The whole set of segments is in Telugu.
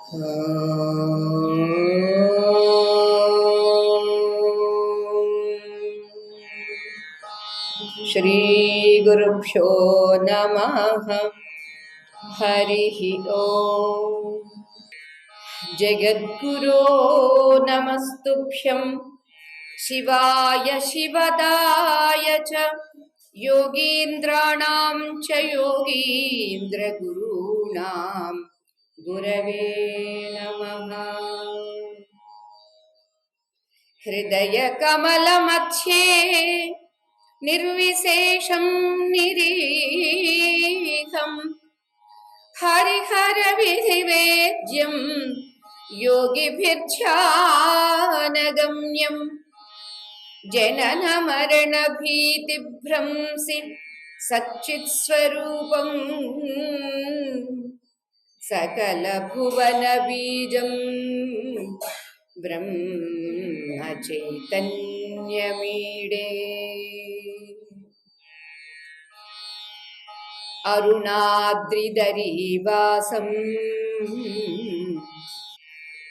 श्री गुरुभ्यो नमः। हरिः ओम्। जगद्गुरो नमस्तुभ्यं शिवाय शिवदाय च योगीन्द्राणां च योगीन्द्रगुरूणां गुरवे नमः। हृदयकमलमध्ये निर्विशेषं निरीहं हरिहरविधिवेद्यं योगिभिर्ध्यानगम्यं जननमरणभीतिभ्रंसि सच्चित्स्वरूपं सकलभुवनबीजं ब्रह्मचैतन्यमीडे। अरुणाद्रिदरीवासं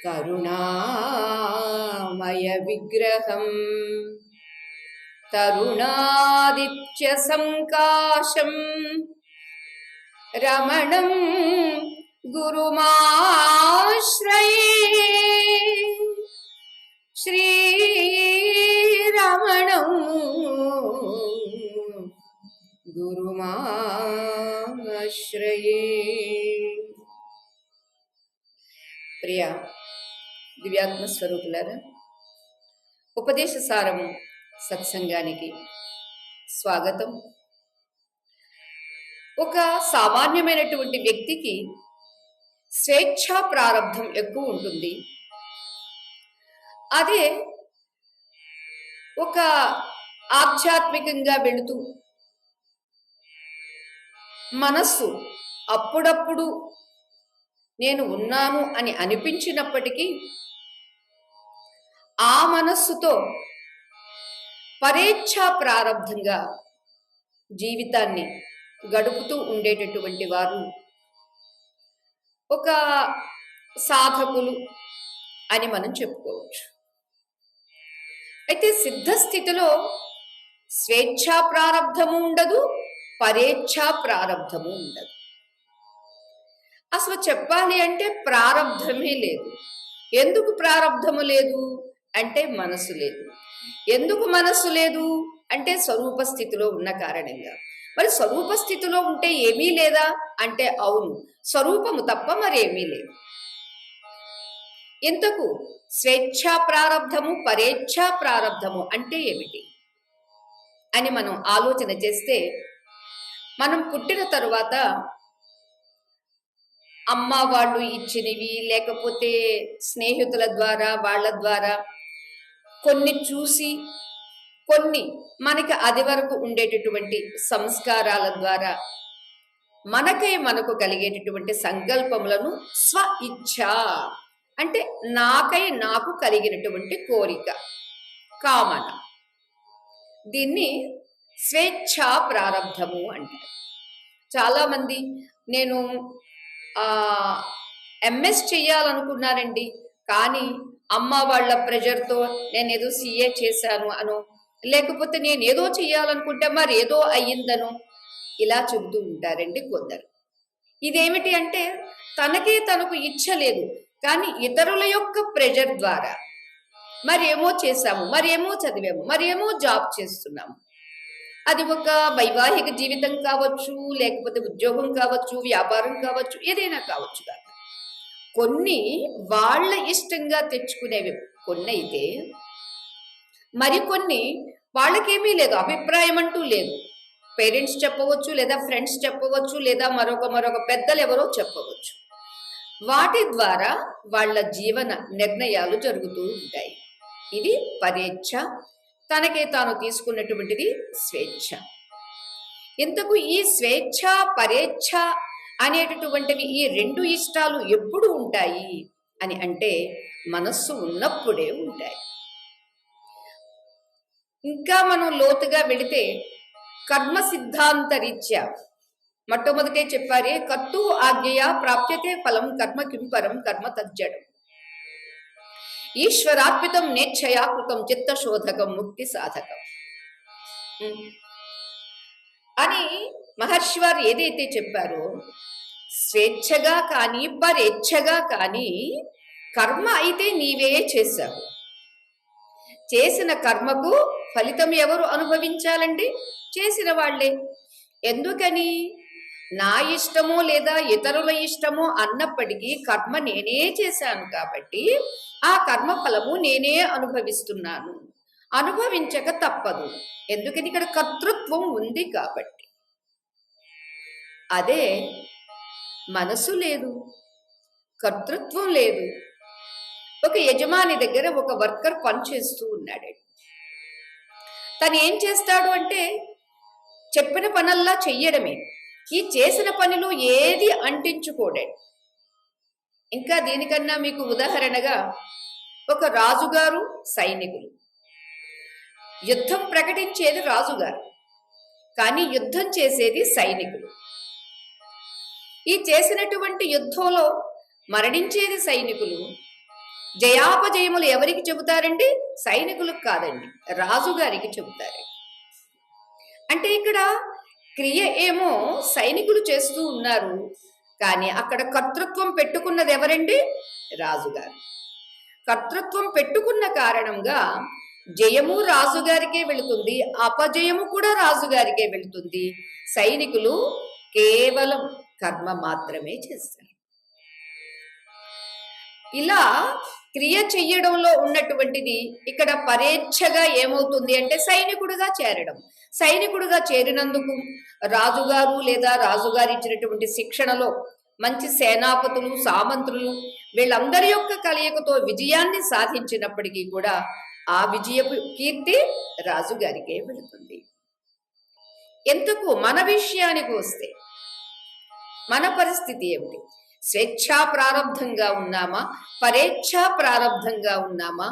करुणामयविग्रहं तरुणादित्यसङ्काशं रमणं गुरुमाश्रये। श्रीरमणं గురుమాశ్రయే. ప్రియ దివ్యాత్మ స్వరూపులారా, ఉపదేశ సారము సత్సంగానికి స్వాగతం. ఒక సామాన్యమైనటువంటి వ్యక్తికి స్వేచ్ఛా ప్రారంధం ఎక్కువ ఉంటుంది. అదే ఒక ఆధ్యాత్మికంగా వెళుతూ మనస్సు అప్పుడప్పుడు నేను ఉన్నాను అని అనిపించినప్పటికీ ఆ మనస్సుతో పరేచ్ఛా ప్రారంధంగా జీవితాన్ని గడుపుతూ ఉండేటటువంటి వారు ఒక సాధకులు అని మనం చెప్పుకోవచ్చు. అయితే సిద్ధస్థితిలో స్వేచ్ఛా ప్రారంధము ఉండదు, పరేచ్ఛా ప్రారంధము ఉండదు. అసలు చెప్పాలి అంటే ప్రారంధమే లేదు. ఎందుకు ప్రారంధము లేదు అంటే మనసు లేదు. ఎందుకు మనసు లేదు అంటే స్వరూప స్థితిలో ఉన్న కారణంగా. మరి స్వరూప స్థితిలో ఉంటే ఏమీ లేదా అంటే అవును, స్వరూపము తప్ప మరేమీ లేదు. ఇంతకు స్వేచ్ఛా ప్రారంధము పరేచ్ఛా ప్రారంధము అంటే ఏమిటి అని మనం ఆలోచన చేస్తే, మనం పుట్టిన తరువాత అమ్మ వాళ్ళు ఇచ్చినవి లేకపోతే స్నేహితుల ద్వారా వాళ్ళ ద్వారా కొన్ని చూసి కొన్ని మనకి అది వరకు ఉండేటటువంటి సంస్కారాల ద్వారా మనకు కలిగేటటువంటి సంకల్పములను స్వ ఇచ్ఛ అంటే నాకు కలిగినటువంటి కోరిక, కామన, దీన్ని స్వేచ్ఛా ప్రారంధము అంటారు. చాలామంది నేను ఎంఎస్ చెయ్యాలనుకున్నానండి, కానీ అమ్మ వాళ్ళ ప్రెషర్తో నేను ఏదో సిఏ చేశాను అను, లేకపోతే నేను ఏదో చెయ్యాలనుకుంటే మరి ఏదో అయ్యిందను ఇలా చెబుతూ ఉంటారండి కొందరు. ఇదేమిటి అంటే తనకు ఇచ్చలేదు, కానీ ఇతరుల యొక్క ప్రెషర్ ద్వారా మరేమో చేశాము, మరేమో చదివాము, మరేమో జాబ్ చేస్తున్నాము. అది ఒక వైవాహిక జీవితం కావచ్చు, లేకపోతే ఉద్యోగం కావచ్చు, వ్యాపారం కావచ్చు, ఏదైనా కావచ్చు. కొన్ని వాళ్ళ ఇష్టంగా తెచ్చుకునేవి కొన్ని అయితే, మరికొన్ని వాళ్ళకేమీ లేదు, అభిప్రాయం అంటూ లేదు. పేరెంట్స్ చెప్పవచ్చు, లేదా ఫ్రెండ్స్ చెప్పవచ్చు, లేదా మరొక పెద్దలు ఎవరో చెప్పవచ్చు. వాటి ద్వారా వాళ్ళ జీవన నిర్ణయాలు జరుగుతూ ఉంటాయి. ఇది పరేచ్ఛ, తనకే తాను తీసుకున్నటువంటిది స్వేచ్ఛ. ఇంతకు ఈ స్వేచ్ఛ పరేచ్ఛ అనేటటువంటివి ఈ రెండు ఇష్టాలు ఎప్పుడు ఉంటాయి అని అంటే మనస్సు ఉన్నప్పుడే ఉంటాయి. ఇంకా మనం లోతుగా వెళితే కర్మ సిద్ధాంత రీత్యా మొట్టమొదటే చెప్పారే, కర్తు ఆజ్ఞయా ప్రాప్యతే ఫలం కర్మ కిం పరం కర్మ తజ్జడం. ఈశ్వరార్పితం నేచ్ఛయా కృతం చిత్త శోధకం ముక్తి సాధకం అని మహర్షి వారు ఏదైతే చెప్పారో, స్వేచ్ఛగా కానీ పరేచ్ఛగా కానీ కర్మ అయితే నీవే చేశావు. చేసిన కర్మకు ఫలితం ఎవరు అనుభవించాలండి? చేసిన వాళ్లే. ఎందుకని? నా ఇష్టమో లేదా ఇతరుల ఇష్టమో అన్నప్పటికీ కర్మ నేనే చేశాను కాబట్టి ఆ కర్మ ఫలము నేనే అనుభవిస్తున్నాను. అనుభవించక తప్పదు. ఎందుకని? ఇక్కడ కర్తృత్వం ఉంది కాబట్టి. అదే మనసు లేదు, కర్తృత్వం లేదు. ఒక యజమాని దగ్గర ఒక వర్కర్ పనిచేస్తూ ఉన్నాడు. తను ఏం చేస్తాడు అంటే చెప్పిన పనల్లా చెయ్యడమే. ఈ చేసిన పనిలో ఏది అంటించుకోడాడు. ఇంకా దీనికన్నా మీకు ఉదాహరణగా ఒక రాజుగారు, సైనికులు. యుద్ధం ప్రకటించేది రాజుగారు, కానీ యుద్ధం చేసేది సైనికులు. ఈ చేసినటువంటి యుద్ధంలో మరణించేది సైనికులు. జయాపజయములు ఎవరికి చెబుతారండి? సైనికులకు కాదండి, రాజుగారికి చెబుతారు. అంటే ఇక్కడ క్రియ ఏమో సైనికులు చేస్తూ ఉన్నారు, కానీ అక్కడ కర్తృత్వం పెట్టుకున్నది ఎవరండి? రాజుగారు. కర్తృత్వం పెట్టుకున్న కారణంగా జయము రాజుగారికే వెళుతుంది, అపజయము కూడా రాజుగారికే వెళుతుంది. సైనికులు కేవలం కర్మ మాత్రమే చేస్తారు. ఇలా క్రియ చెయ్యడంలో ఉన్నటువంటిది ఇక్కడ పరేచ్ఛగా ఏమవుతుంది అంటే సైనికుడిగా చేరడం. సైనికుడిగా చేరినందుకు రాజుగారు లేదా రాజుగారు ఇచ్చినటువంటి శిక్షణలో మంచి సేనాపతులు, సామంతులు వీళ్ళందరి యొక్క కలయికతో విజయాన్ని సాధించినప్పటికీ కూడా ఆ విజయపు కీర్తి రాజుగారికే వెళుతుంది. ఎంతకు మన విషయానికి వస్తే మన పరిస్థితి ఏమిటి? స్వేచ్ఛా ప్రారంధంగా ఉన్నామా, పరేచ్ఛా ప్రారంధంగా ఉన్నామా,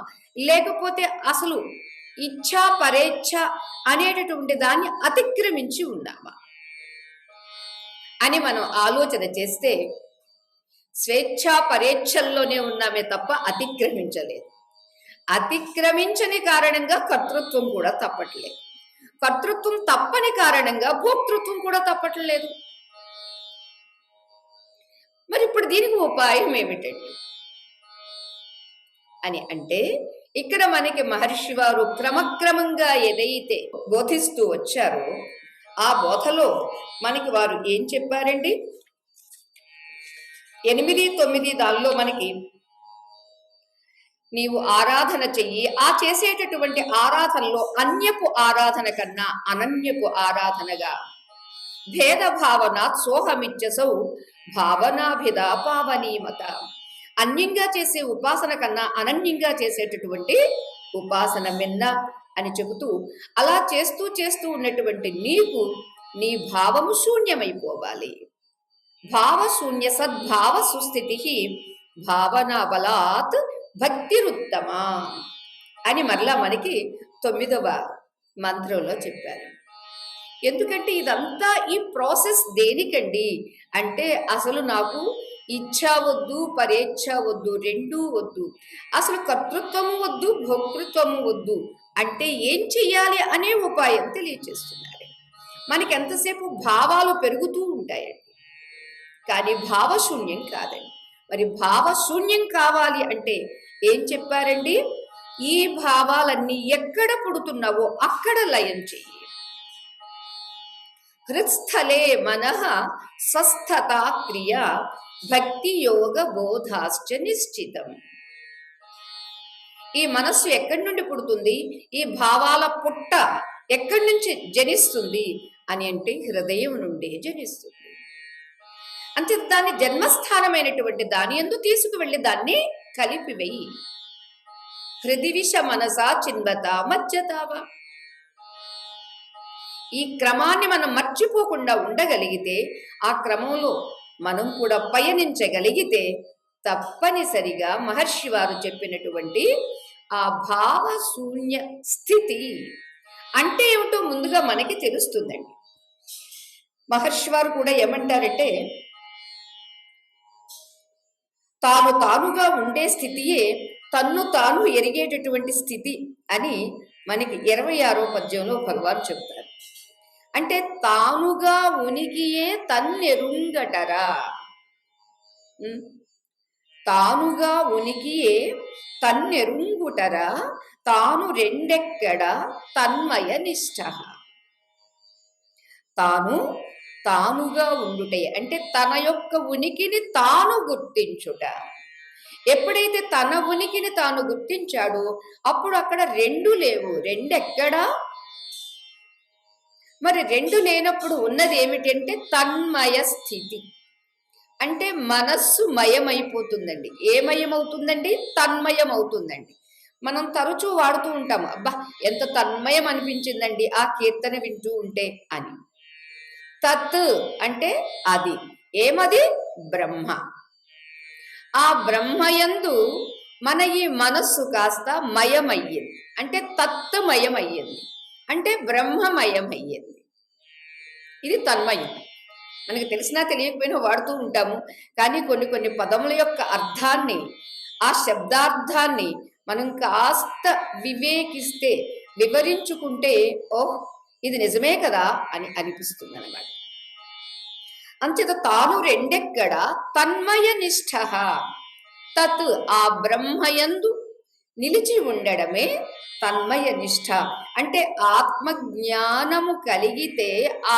లేకపోతే అసలు ఇచ్ఛా పరేచ్ఛ అనేటటువంటి దాన్ని అతిక్రమించి ఉన్నామా అని మనం ఆలోచన చేస్తే స్వేచ్ఛా పరేచ్ఛల్లోనే ఉన్నామే తప్ప అతిక్రమించలేదు. అతిక్రమించని కారణంగా కర్తృత్వం కూడా తప్పట్లేదు. కర్తృత్వం తప్పని కారణంగా భోక్తృత్వం కూడా తప్పట్లేదు. మరి ఇప్పుడు దీనికి ఉపాయం ఏమిటండి అని అంటే, ఇక్కడ మనకి మహర్షి వారు క్రమక్రమంగా ఏదైతే బోధిస్తూ వచ్చారో ఆ బోధలో మనకి వారు ఏం చెప్పారండి? 8, 9 దానిలో మనకి నీవు ఆరాధన చెయ్యి, ఆ చేసేటటువంటి ఆరాధనలో అన్యపు ఆరాధన కన్నా అనన్యపు ఆరాధనగా భేద భావన సోహమిచ్చసౌ భావనాభిద పావనీమత. అన్యంగా చేసే ఉపాసన కన్నా అనన్యంగా చేసేటటువంటి ఉపాసన మిన్న అని చెబుతూ, అలా చేస్తూ చేస్తూ ఉన్నటువంటి నీకు నీ భావము శూన్యమైపోవాలి. భావశూన్య సద్భావ సుస్థితి భావనా బలాత్ భక్తిరుత్తమ అని మరలా మనకి 9వ మంత్రంలో చెప్పారు. ఎందుకంటే ఇదంతా ఈ ప్రాసెస్ దేనికండి అంటే, అసలు నాకు ఇచ్ఛా వద్దు, పరేచ్ఛ వద్దు, రెండూ వద్దు, అసలు కర్తృత్వము వద్దు, భోక్తృత్వము వద్దు అంటే ఏం చెయ్యాలి అనే ఉపాయం తెలియచేస్తున్నారు. మనకి ఎంతసేపు భావాలు పెరుగుతూ ఉంటాయండి, కానీ భావశూన్యం కాదండి. మరి భావశూన్యం కావాలి అంటే ఏం చెప్పారండి? ఈ భావాలన్నీ ఎక్కడ పుడుతున్నావో అక్కడ లయం చెయ్యి. హృత్స్థలే మనః స్వస్థతా క్రియ భక్తి యోగ బోధాశ్చ నిశ్చితం. ఈ మనస్సు ఎక్కడి నుండి పుడుతుంది? ఈ భావాల పుట్ట ఎక్కడి నుంచి జనిస్తుంది అని అంటే హృదయం నుండి జనిస్తుంది. అంతే, దాని జన్మస్థానమైనటువంటి దాని యందు తీసుకువెళ్ళి దాన్ని కలిపివేయి. హృదివిష మనసా చిన్వత మజ్జతావా. ఈ క్రమాన్ని మనం మర్చిపోకుండా ఉండగలిగితే, ఆ క్రమంలో మనం కూడా పయనించగలిగితే తప్పనిసరిగా మహర్షి వారు చెప్పినటువంటి ఆ భావశూన్య స్థితి అంటే ఏమిటో ముందుగా మనకి తెలుస్తుందండి. మహర్షి వారు కూడా ఏమంటారంటే, తాను తానుగా ఉండే స్థితియే తన్ను తాను ఎరిగేటటువంటి స్థితి అని మనకి 26వ పద్యంలో భగవాన్ చెప్తారు. అంటే తానుగా ఉనికియే తన్నెరుంగటరా. తానుగా ఉనికియే తన్నెరుంగుటరా, తాను రెండెక్కడ తన్మయ నిష్ఠ. తానుగా ఉండుటే అంటే తన యొక్క ఉనికిని తాను గుర్తించుట. ఎప్పుడైతే తన ఉనికిని తాను గుర్తించాడో అప్పుడు అక్కడ రెండు లేవు. రెండెక్కడా? మరి రెండు లేనప్పుడు ఉన్నది ఏమిటంటే తన్మయ స్థితి. అంటే మనస్సు మయమైపోతుందండి. ఏ మయమవుతుందండి? తన్మయం అవుతుందండి. మనం తరచూ వాడుతూ ఉంటాము, అబ్బా ఎంత తన్మయం అనిపించిందండి ఆ కీర్తన వింటూ ఉంటే అని. తత్ అంటే అది. ఏమది? బ్రహ్మ. ఆ బ్రహ్మయందు మన ఈ మనస్సు కాస్త మయమయ్యింది. అంటే తత్మయమయ్యింది, అంటే బ్రహ్మమయమయ్యింది. ఇది తన్మయం. మనకు తెలిసినా తెలియకపోయినా వాడుతూ ఉంటాము. కానీ కొన్ని కొన్ని పదముల యొక్క అర్థాన్ని, ఆ శబ్దార్థాన్ని మనం కాస్త వివేకిస్తే, వివరించుకుంటే ఓహ్ ఇది నిజమే కదా అని అనిపిస్తుంది అన్నమాట. అంచేత తాను రెండెక్కడ తన్మయ నిష్ఠ. తత్ ఆ బ్రహ్మయందు నిలిచి ఉండడమే తన్మయ నిష్ఠ. అంటే ఆత్మజ్ఞానము కలిగితే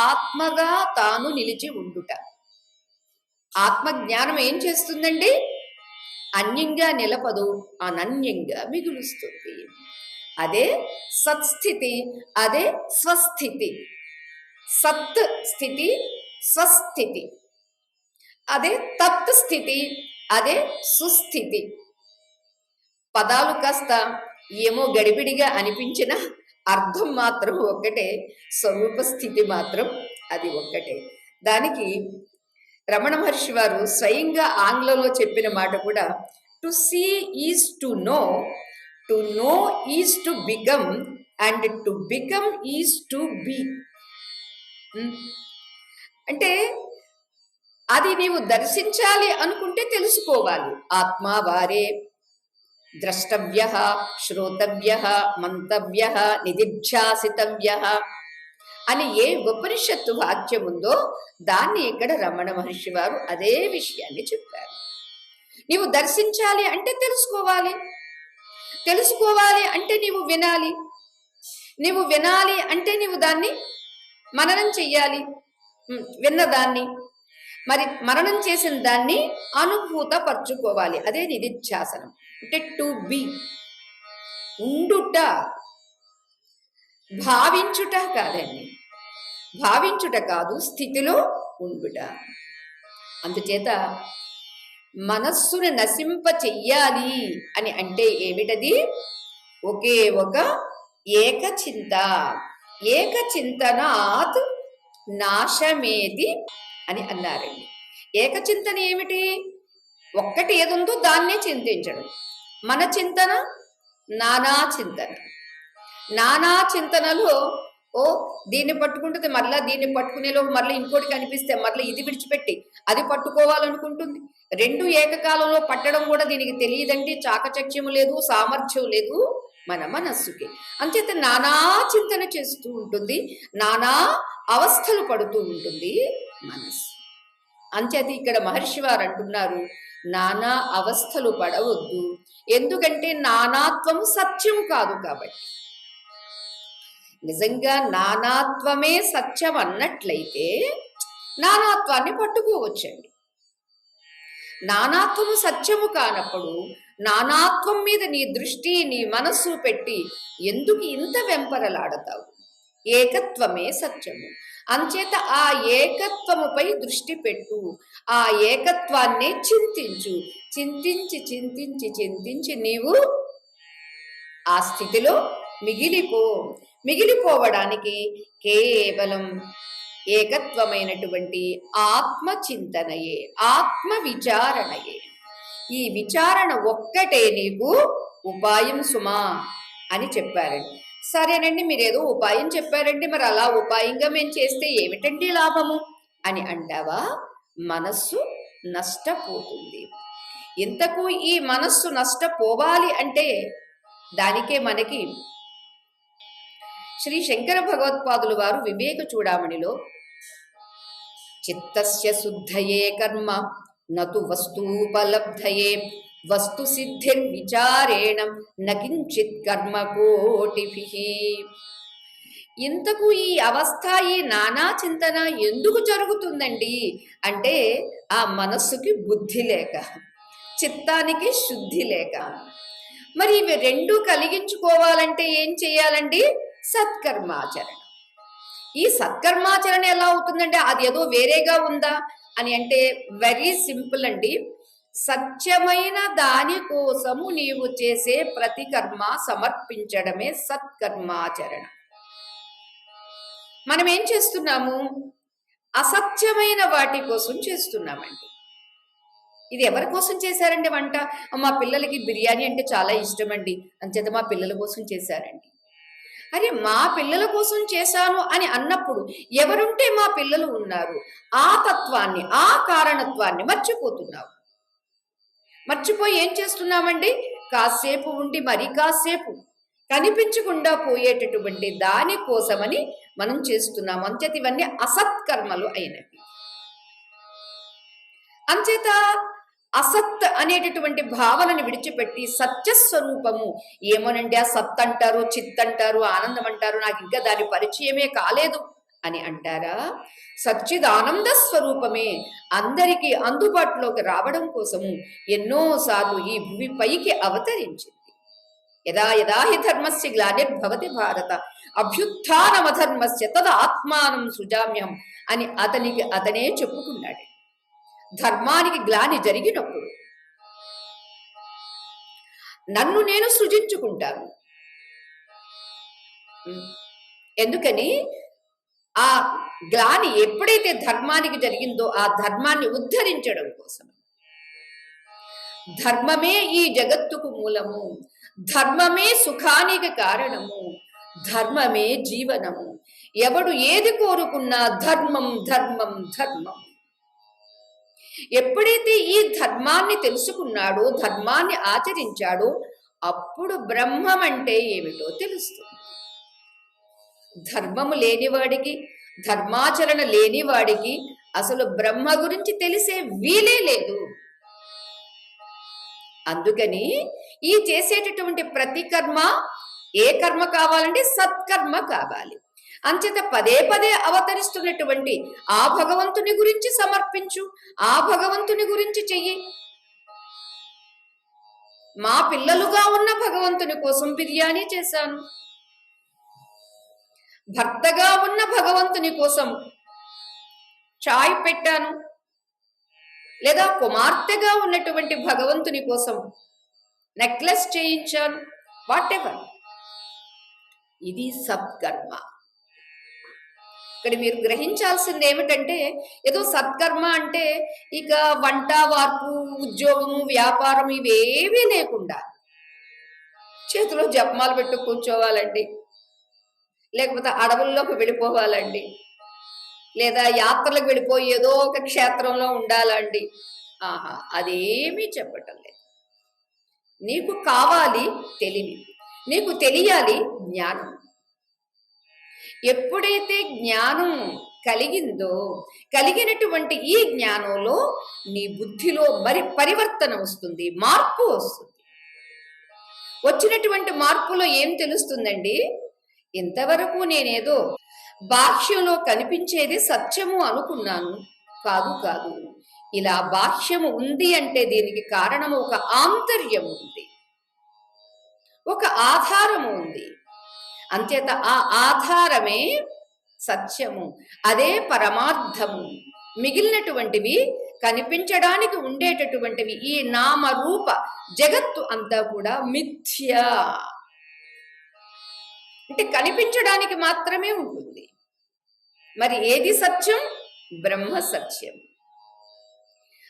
ఆత్మగా తాను నిలిచి ఉండుట. ఆత్మజ్ఞానం ఏం చేస్తుందండి? అన్యంగా నిలపదు, అనన్యంగా మిగులుస్తుంది. అదే సత్స్థితి, అదే స్వస్థితి. సత్ స్థితి, స్వస్థితి. అదే తత్ స్థితి, అదే సుస్థితి. పదాలు కాస్త ఏమో గడిబిడిగా అనిపించిన అర్థం మాత్రం ఒక్కటే, స్వరూప స్థితి మాత్రం అది ఒక్కటే. దానికి రమణ మహర్షి వారు స్వయంగా ఆంగ్లంలో చెప్పిన మాట కూడా, to see is to know is to become, and to become is to be. అంటే అది నీవు దర్శించాలి అనుకుంటే తెలుసుకోవాలి. ఆత్మ వారే ద్రష్టవ్య, శ్రోతవ్య, మంతవ్య, నిధిధ్యాసితవ్య అని ఏ ఉపనిషత్తు వాక్యం ఉందో దాన్ని ఇక్కడ రమణ మహర్షి వారు అదే విషయాన్ని చెప్పారు. నీవు దర్శించాలి అంటే తెలుసుకోవాలి, తెలుసుకోవాలి అంటే నీవు వినాలి, నీవు వినాలి అంటే నీవు దాన్ని మననం చెయ్యాలి. విన్నదాన్ని మరి మననం చేసిన దాన్ని అనుభూతపరచుకోవాలి. అదే నిధిధ్యాసనం. అంటే టు బి, ఉండుట, భావించుట కాదండి. భావించుట కాదు, స్థితిలో ఉండుట. అందుచేత మనస్సును నశింప చెయ్యాలి అని అంటే ఏమిటది? ఒకే ఒక ఏకచింత. ఏకచింతనాత్ నాశమేది అని అన్నారండి. ఏకచింతన ఏమిటి? ఒక్కటి ఏదుందో దాన్నే చింతించడం. మన చింతన నానా చింతన. నానా చింతనలో దీన్ని పట్టుకుంటుంది, మరలా దీన్ని పట్టుకునేలో మరలా ఇంకోటి కనిపిస్తే మరలా ఇది విడిచిపెట్టి అది పట్టుకోవాలనుకుంటుంది. రెండు ఏకకాలంలో పట్టడం కూడా దీనికి తెలియదండి. చాకచక్యము లేదు, సామర్థ్యం లేదు మన మనస్సుకి. అంచేత నానా చింతన చేస్తూ ఉంటుంది, నానా అవస్థలు పడుతూ ఉంటుంది మనస్సు. అంచేత ఇక్కడ మహర్షి వారు అంటున్నారు, నానా అవస్థలు పడవద్దు. ఎందుకంటే నానాత్వం సత్యం కాదు కాబట్టి. నిజంగా నానాత్వమే సత్యం అన్నట్లయితే నానాత్వాన్ని పట్టుకోవచ్చండి. నానాత్వము సత్యము కానప్పుడు నానాత్వం మీద నీ దృష్టి, నీ మనస్సు పెట్టి ఎందుకు ఇంత వెంపరలాడతావు? ఏకత్వమే సత్యము. అంచేత ఆ ఏకత్వముపై దృష్టి పెట్టు, ఆ ఏకత్వాన్నే చింతించు. చింతించి చింతించి చింతించి నీవు ఆ స్థితిలో మిగిలిపోవడానికి కేవలం ఏకత్వమైనటువంటి ఆత్మచింతనయే, ఆత్మ విచారణయే. ఈ విచారణ ఒక్కటే నీకు ఉపాయం సుమా అని చెప్పారండి. సరేనండి, మీరేదో ఉపాయం చెప్పారండి, మరి అలా ఉపాయంగా మేము చేస్తే ఏమిటండి లాభము అని అంటావా? మనస్సు నష్టపోతుంది. ఇంతకు ఈ మనస్సు నష్టపోవాలి అంటే దానికే మనకి శ్రీ శంకర భగవత్పాదులు వారు వివేక చూడామణిలో చిత్తస్య శుద్ధయే కర్మ నతు వస్తూపలబ్ధయే వస్తు సిద్ధిర్విచారేణ నకించిత్ కర్మ కోటిభిః. ఇంతకు ఈ అవస్థ, ఈ నానా చింతన ఎందుకు జరుగుతుందండి అంటే ఆ మనస్సుకి బుద్ధి లేక, చిత్తానికి శుద్ధి లేక. మరి ఇవి రెండు కలిగించుకోవాలంటే ఏం చేయాలండి? సత్కర్మాచరణ. ఈ సత్కర్మాచరణ ఎలా అవుతుందంటే అది ఏదో వేరేగా ఉందా అని అంటే వెరీ సింపుల్ అండి. సత్యమైన దాని కోసము నీవు చేసే ప్రతి కర్మ సమర్పించడమే సత్కర్మాచరణ. మనం ఏం చేస్తున్నాము? అసత్యమైన వాటి కోసం చేస్తున్నామండి. ఇది ఎవరి కోసం చేశారండి వంట? మా పిల్లలకి బిర్యానీ అంటే చాలా ఇష్టం అండి, అంచేత మా పిల్లల కోసం చేశారండి. అరే, మా పిల్లల కోసం చేశాను అని అన్నప్పుడు ఎవరుంటే మా పిల్లలు ఉన్నారు, ఆ తత్వాన్ని, ఆ కారణత్వాన్ని మర్చిపోతున్నావు. మర్చిపోయి ఏం చేస్తున్నామండి? కాసేపు ఉండి మరి కాసేపు కనిపించకుండా పోయేటటువంటి దాని కోసమని మనం చేస్తున్నాము. అంచేత ఇవన్నీ అసత్కర్మలు అయినవి. అంచేత అసత్ అనేటటువంటి భావనని విడిచిపెట్టి సత్యస్వరూపము, ఏమోనండి ఆ సత్ అంటారు, చిత్ అంటారు, ఆనందం అంటారు, నాకు ఇంకా దాని పరిచయమే కాలేదు అని అంటారా? సచ్చిదానంద స్వరూపమే అందరికీ అందుబాటులోకి రావడం కోసము ఎన్నోసార్లు ఈ భూమి పైకి అవతరించింది. యదా యదా హి ధర్మస్య గ్లానిర్భవతి భారత అభ్యుత్థానమధర్మస్య తద ఆత్మానం సృజామ్యం అని అతనే చెప్పుకున్నాడు. ధర్మానికి గ్లాని జరిగినప్పుడు నన్ను నేను సృజించుకుంటాను. ఎందుకని? ఆ గ్లాని ఎప్పుడైతే ధర్మానికి జరిగిందో ఆ ధర్మాన్ని ఉద్ధరించడం కోసం. ధర్మమే ఈ జగత్తుకు మూలము, ధర్మమే సుఖానికి కారణము, ధర్మమే జీవనము. ఎవడు ఏది కోరుకున్నా ధర్మం ధర్మం ధర్మం. ఎప్పుడైతే ఈ ధర్మాన్ని తెలుసుకున్నాడో, ధర్మాన్ని ఆచరించాడో, అప్పుడు బ్రహ్మం అంటే ఏమిటో తెలుస్తుంది. ధర్మము లేనివాడికి, ధర్మాచరణ లేనివాడికి అసలు బ్రహ్మ గురించి తెలిసే వీలే లేదు. అందుకని ఈ చేసేటటువంటి ప్రతి కర్మ, ఏ కర్మ కావాలంటే సత్కర్మ కావాలి. అంచేత పదే పదే అవతరిస్తున్నటువంటి ఆ భగవంతుని గురించి సమర్పించు, ఆ భగవంతుని గురించి చెయ్యి. మా పిల్లలుగా ఉన్న భగవంతుని కోసం బిర్యానీ చేశాను, భర్తగా ఉన్న భగవంతుని కోసం చాయ్ పెట్టాను, లేదా కుమార్తెగా ఉన్నటువంటి భగవంతుని కోసం నెక్లెస్ చేయించాను, వాట్ ఎవర్. ఇది సత్కర్మ. ఇక్కడ మీరు గ్రహించాల్సింది ఏమిటంటే, ఏదో సత్కర్మ అంటే ఇక వంట, వార్పు, ఉద్యోగము, వ్యాపారం ఇవేవీ లేకుండా చేతిలో జపమాలు పెట్టు కూర్చోవాలండి, లేకపోతే అడవుల్లోకి వెళ్ళిపోవాలండి, లేదా యాత్రలకు వెళ్ళిపోయి ఏదో ఒక క్షేత్రంలో ఉండాలండి. ఆహా, అదేమీ చెప్పటం లేదు. నీకు కావాలి తెలివి, నీకు తెలియాలి జ్ఞానం. ఎప్పుడైతే జ్ఞానం కలిగిందో, కలిగినటువంటి ఈ జ్ఞానంలో నీ బుద్ధిలో మరి పరివర్తన వస్తుంది, మార్పు వస్తుంది. వచ్చినటువంటి మార్పులో ఏం తెలుస్తుందండి? ఇంతవరకు నేనేదో బాహ్యంలో కనిపించేది సత్యము అనుకున్నాను, కాదు కాదు. ఇలా బాహ్యము ఉంది అంటే దీనికి కారణము ఒక ఆంతర్యము ఉంది, ఒక ఆధారము ఉంది. అంచేత ఆ ఆధారమే సత్యము, అదే పరమార్థము. మిగిలినటువంటివి కనిపించడానికి ఉండేటటువంటివి ఈ నామరూప జగత్తు అంతా కూడా మిథ్య, అంటే కనిపించడానికి మాత్రమే ఉంటుంది. మరి ఏది సత్యం? బ్రహ్మ సత్యం.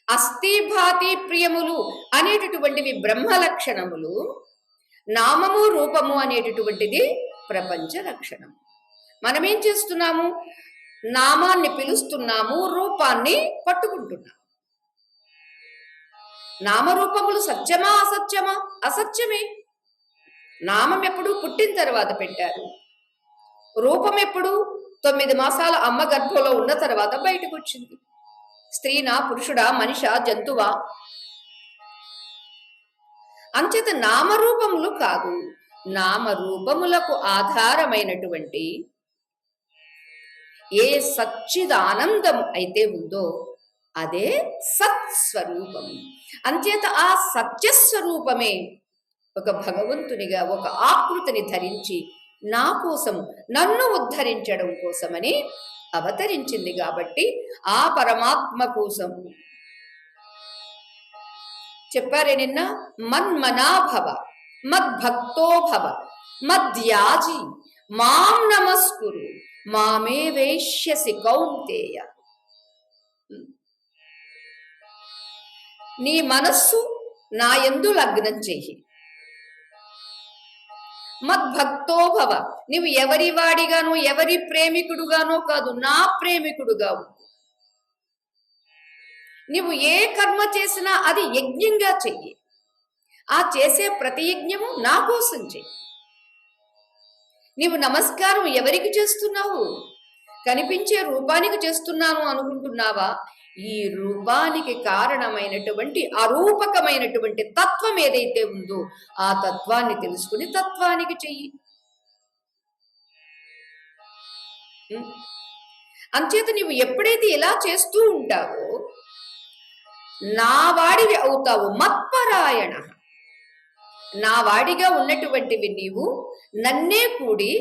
అస్థి భాతి ప్రియములు అనేటటువంటివి బ్రహ్మ లక్షణములు, నామము రూపము అనేటటువంటిది ప్రపంచ లక్షణం. మనమేం చేస్తున్నాము? నామాన్ని పిలుస్తున్నాము, రూపాన్ని పట్టుకుంటున్నాము. నామరూపములు సత్యమా అసత్యమా? అసత్యమే. నామం ఎప్పుడు పుట్టిన తర్వాత పెట్టారు, రూపం ఎప్పుడు 9 మాసాల అమ్మ గర్భంలో ఉన్న తర్వాత బయటకు వచ్చింది. స్త్రీనా, పురుషుడా, మనిషా, జంతువా? అంచేత నామరూపములు కాదు, నామరూపములకు ఆధారమైనటువంటి ఏ సచ్చిదానందం అయితే ఉందో అదే సత్స్వరూపం. అంచేత ఆ సత్యస్వరూపమే ఒక భగవంతునిగా ఒక ఆకృతిని ధరించి నా కోసం, నన్ను ఉద్ధరించడం కోసమని అవతరించింది. కాబట్టి ఆ పరమాత్మ కోసం చెప్పారే నిన్న, మన్మనాభవ మద్భక్తో భవ మద్యాజీ మాం నమస్కురు మామే వేష్యసి కౌంతేయ. నీ మనస్సు నా యందు లగ్నం చెయ్యి. మద్భక్తో భవ, నీవు ఎవరి వాడిగానో ఎవరి ప్రేమికుడుగానో కాదు, నా ప్రేమికుడుగా. నీవు ఏ కర్మ చేసినా అది యజ్ఞంగా చెయ్యి. ఆ చేసే ప్రతి యజ్ఞము నా కోసం చెయ్యి. నీవు నమస్కారం ఎవరికి చేస్తున్నావు? కనిపించే రూపానికి చేస్తున్నాను అనుకుంటున్నావా? ఈ రూపానికి కారణమైనటువంటి అరూపకమైనటువంటి తత్వం ఏదైతే ఉందో ఆ తత్వాన్ని తెలుసుకుని తత్వానికి చెయ్యి. అంచేత నీవు ఎప్పుడైతే ఇలా చేస్తూ ఉంటావో నా వాడివి అవుతావు. మత్పరాయణ, నా వాడిగా ఉన్నటువంటివి నీవు నన్నే కూడి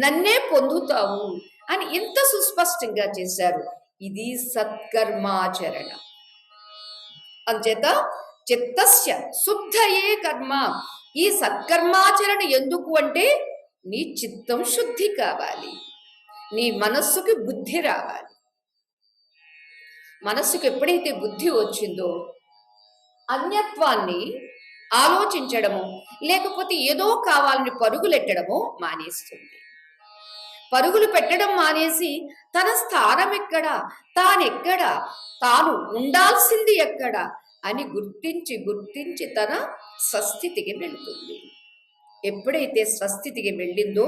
నన్నే పొందుతావు అని ఇంత సుస్పష్టంగా చేశారు. ఇది సత్కర్మాచరణ. అంచేత చిత్తస్య శుద్ధయే కర్మ. ఈ సత్కర్మాచరణ ఎందుకు అంటే నీ చిత్తం శుద్ధి కావాలి, నీ మనస్సుకి బుద్ధి రావాలి. మనస్సుకు ఎప్పుడైతే బుద్ధి వచ్చిందో అన్యత్వాన్ని ఆలోచించడము లేకపోతే ఏదో కావాలని పరుగులెట్టడము మానేస్తుంది. పరుగులు పెట్టడం మానేసి తన స్థానం ఎక్కడ, తానెక్కడ, తాను ఉండాల్సింది ఎక్కడ అని గుర్తించి గుర్తించి తన స్వస్థితికి వెళుతుంది. ఎప్పుడైతే స్వస్థితికి వెళ్ళిందో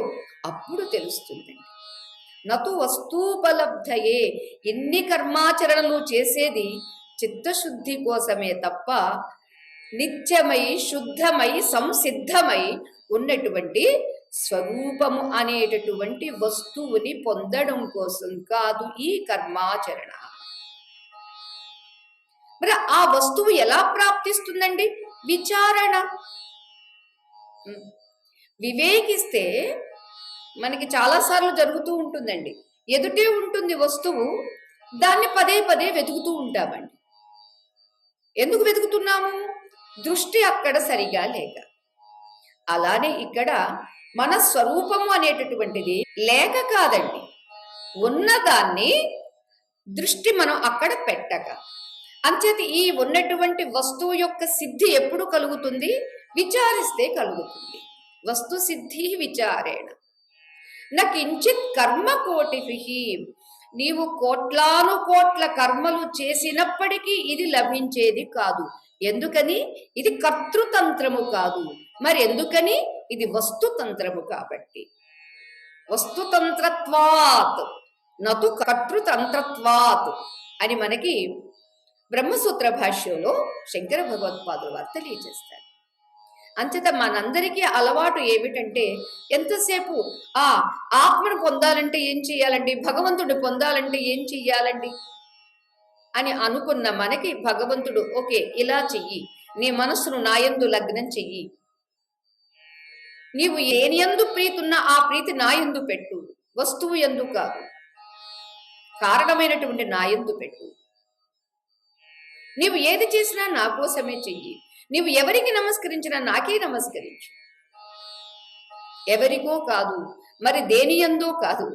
అప్పుడు తెలుస్తుంది. నతు వస్తూపలబ్ధయే. ఎన్ని కర్మాచరణలు చేసేది చిత్తశుద్ధి కోసమే తప్ప నిత్యమై శుద్ధమై సంసిద్ధమై ఉన్నటువంటి స్వరూపము అనేటటువంటి వస్తువుని పొందడం కోసం కాదు ఈ కర్మాచరణ. మరి ఆ వస్తువు ఎలా ప్రాప్తిస్తుందండి? విచారణ. వివేకిస్తే మనకి చాలాసార్లు జరుగుతూ ఉంటుందండి, ఎదుటే ఉంటుంది వస్తువు, దాన్ని పదే పదే వెతుకుతూ ఉంటామండి. ఎందుకు వెతుకుతున్నాము? దృష్టి అక్కడ సరిగా లేక. అలానే ఇక్కడ మన స్వరూపము అనేటటువంటిది లేక కాదండి, ఉన్నదాన్ని దృష్టి మనం అక్కడ పెట్టక. అంచేత ఈ ఉన్నటువంటి వస్తువు యొక్క సిద్ధి ఎప్పుడు కలుగుతుంది? విచారిస్తే కలుగుతుంది. వస్తు సిద్ధి విచారేణ న కించిత్ కర్మ కోటిభిః. నీవు కోట్లాను కోట్ల కర్మలు చేసినప్పటికీ ఇది లభించేది కాదు. ఎందుకని? ఇది కర్తృతంత్రము కాదు. మరి ఎందుకని? ఇది వస్తుతంత్రము కాబట్టి. వస్తుతంత్రత్వాత్ నతు కర్తృతంత్రత్వాత్ అని మనకి బ్రహ్మసూత్ర భాష్యంలో శంకర భగవత్పాదులు వారు తెలియజేస్తారు. అంచేత మనందరికీ అలవాటు ఏమిటంటే ఎంతసేపు ఆ ఆత్మను పొందాలంటే ఏం చెయ్యాలండి, భగవంతుడు పొందాలంటే ఏం చెయ్యాలండి అని అనుకున్న మనకి భగవంతుడు ఓకే ఇలా చెయ్యి, నీ మనస్సును నాయందు లగ్నం చెయ్యి, నీవు ఏని యందు ప్రీతి ఉన్నా ఆ ప్రీతి నాయందు పెట్టు, వస్తువు యందు కాదు, కారణమైనటువంటి నాయందు పెట్టు. నీవు ఏది చేసినా నా కోసమే చెయ్యి. నీవు ఎవరికి నమస్కరించినా నాకే నమస్కరించు, ఎవరికో కాదు, మరి దేనియందో కాదు,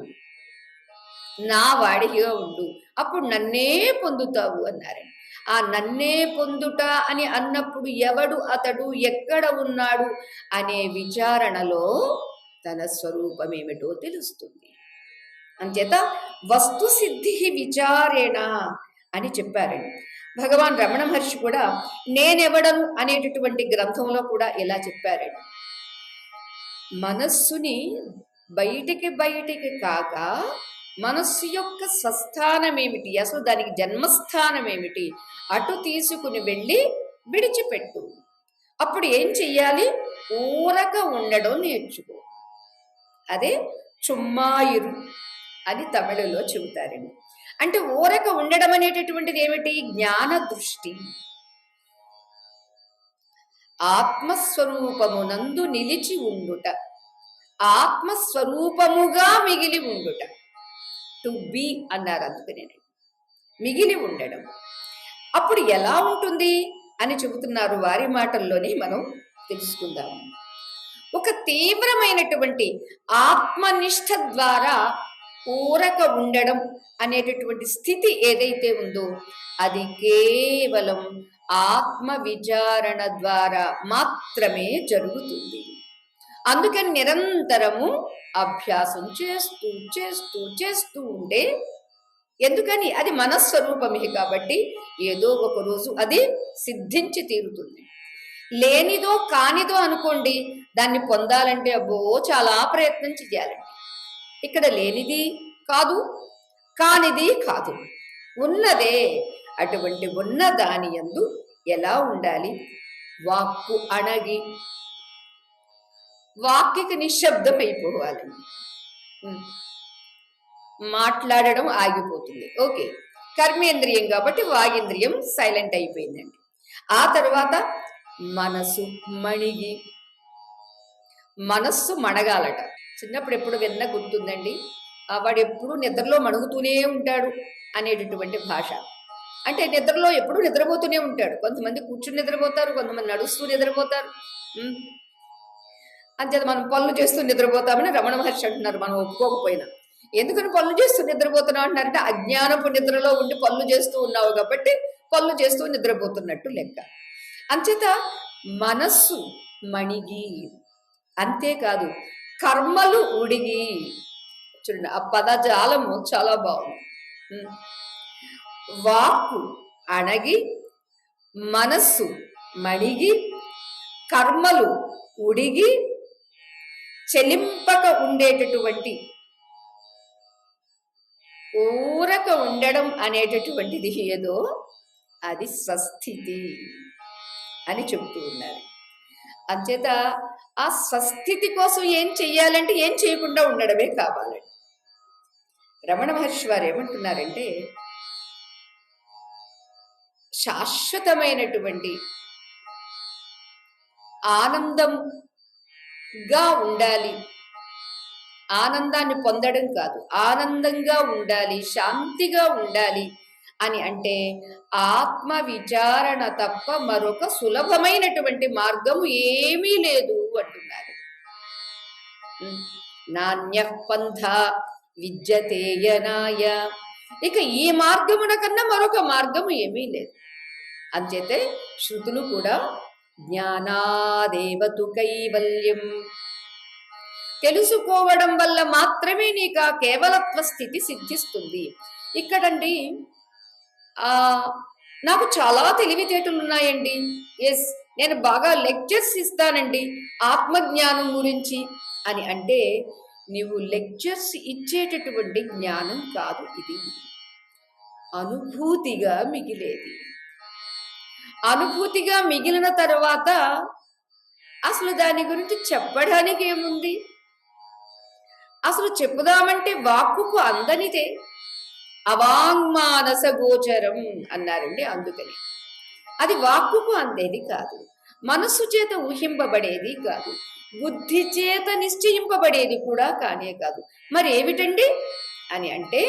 నా వాడిగా ఉండు, అప్పుడు నన్నే పొందుతావు అన్నారండి. ఆ నన్నే పొందుట అని అన్నప్పుడు ఎవడు అతడు, ఎక్కడ ఉన్నాడు అనే విచారణలో తన స్వరూపం ఏమిటో తెలుస్తుంది. అంచేత వస్తు సిద్ధి విచారేణ అని చెప్పారండి. భగవాన్ రమణ మహర్షి కూడా నేనెవడను అనేటటువంటి గ్రంథంలో కూడా ఇలా చెప్పారండి. మనస్సుని బయటికి కాక మనస్సు యొక్క స్వస్థానం ఏమిటి, అసలు దానికి జన్మస్థానం ఏమిటి, అటు తీసుకుని వెళ్ళి విడిచిపెట్టు. అప్పుడు ఏం చెయ్యాలి? ఊరక ఉండడం నేర్చుకో. అదే చుమ్మాయిరు అని తమిళలో చెబుతారండి. అంటే ఊరక ఉండడం అనేటటువంటిది ఏమిటి? జ్ఞాన దృష్టి. ఆత్మస్వరూపమునందు నిలిచి ఉండుట, ఆత్మస్వరూపముగా మిగిలి ఉండుట. టు బి అన్నారు, అందుకనే మిగిలి ఉండడం. అప్పుడు ఎలా ఉంటుంది అని చెబుతున్నారు, వారి మాటల్లోనే మనం తెలుసుకుందాము. ఒక తీవ్రమైనటువంటి ఆత్మనిష్ట ద్వారా ఊరక ఉండడం అనేటటువంటి స్థితి ఏదైతే ఉందో అది కేవలం ఆత్మ విచారణ ద్వారా మాత్రమే జరుగుతుంది. అందుకని నిరంతరము అభ్యాసం చేస్తూ చేస్తూ చేస్తూ ఉంటే, ఎందుకని అది మనస్వరూపమే కాబట్టి ఏదో ఒక రోజు అది సిద్ధించి తీరుతుంది. లేనిదో కానిదో అనుకోండి, దాన్ని పొందాలంటే అబ్బో చాలా ప్రయత్నం చెయ్యాలండి. ఇక్కడ లేనిది కాదు, కానిది కాదు, ఉన్నదే. అటువంటి ఉన్న దాని యందు ఎలా ఉండాలి? వాక్కు అణగి, వాక్యకి నిశ్శబ్దం అయిపోవాలి, మాట్లాడడం ఆగిపోతుంది. ఓకే, కర్మేంద్రియం కాబట్టి వాగింద్రియం సైలెంట్ అయిపోయిందండి. ఆ తర్వాత మనసు మణిగి, మనస్సు మణగాలట. చిన్నప్పుడు ఎప్పుడు విన్న గుర్తుందండి, వాడు ఎప్పుడు నిద్రలో మణుగుతూనే ఉంటాడు అనేటటువంటి భాష. అంటే నిద్రలో ఎప్పుడు నిద్రపోతూనే ఉంటాడు. కొంతమంది కూర్చుని నిద్రపోతారు, కొంతమంది నడుస్తూ నిద్రపోతారు. అంచేత మనం పనులు చేస్తూ నిద్రపోతామని రమణ మహర్షి అంటున్నారు, మనం ఒప్పుకోకపోయినా. ఎందుకని పనులు చేస్తూ నిద్రపోతున్నావు అంటారంటే, అజ్ఞానపు నిద్రలో ఉండి పనులు చేస్తూ ఉన్నావు కాబట్టి పనులు చేస్తూ నిద్రపోతున్నట్టు లెక్క. అంచేత మనస్సు మణిగి, అంతేకాదు కర్మలు ఉడిగి. చూడండి, ఆ పదజాలము చాలా బాగుంది. వాక్కు అణగి, మనస్సు మణిగి, కర్మలు ఉడిగి, చెలింపక ఉండేటటువంటి ఊరక ఉండడం అనేటటువంటిది ఏదో అది స్వస్థితి అని చెబుతూ ఉన్నారు. అంచేత ఆ స్వస్థితి కోసం ఏం చెయ్యాలంటే ఏం చేయకుండా ఉండడమే కావాలండి. రమణ మహర్షి వారు ఏమంటున్నారంటే, శాశ్వతమైనటువంటి ఆనందంగా ఉండాలి, ఆనందాన్ని పొందడం కాదు, ఆనందంగా ఉండాలి, శాంతిగా ఉండాలి అని అంటే ఆత్మ విచారణ తప్ప మరొక సులభమైనటువంటి మార్గము ఏమీ లేదు అంటున్నారు. నాణ్య పంథ విద్యతేయనాయ, ఇక ఈ మార్గమున కన్నా మరొక మార్గము ఏమీ లేదు. అంచేతే శృతులు కూడా జ్ఞానాదేవతు కైవల్యం, తెలుసుకోవడం వల్ల మాత్రమే నీకు ఆ కేవలత్వ స్థితి సిద్ధిస్తుంది. ఇక్కడండి నాకు చాలా తెలివితేటలు ఉన్నాయండి, ఎస్ నేను బాగా లెక్చర్స్ ఇస్తానండి ఆత్మజ్ఞానం గురించి అని అంటే, నీవు లెక్చర్స్ ఇచ్చేటటువంటి జ్ఞానం కాదు ఇది, అనుభూతిగా మిగిలేది. అనుభూతిగా మిగిలిన తర్వాత అసలు దాని గురించి చెప్పడానికి ఏముంది? అసలు చెప్పుదామంటే వాక్కుకు అందనిదే, అవాంగ్మానస గోచరం అన్నారండి. అందుకని అది వాక్కుకు అందేది కాదు, మనస్సు చేత ఊహింపబడేది కాదు, బుద్ధి చేత నిశ్చయింపబడేది కూడా కానే కాదు. మరి ఏమిటండి అని అంటే,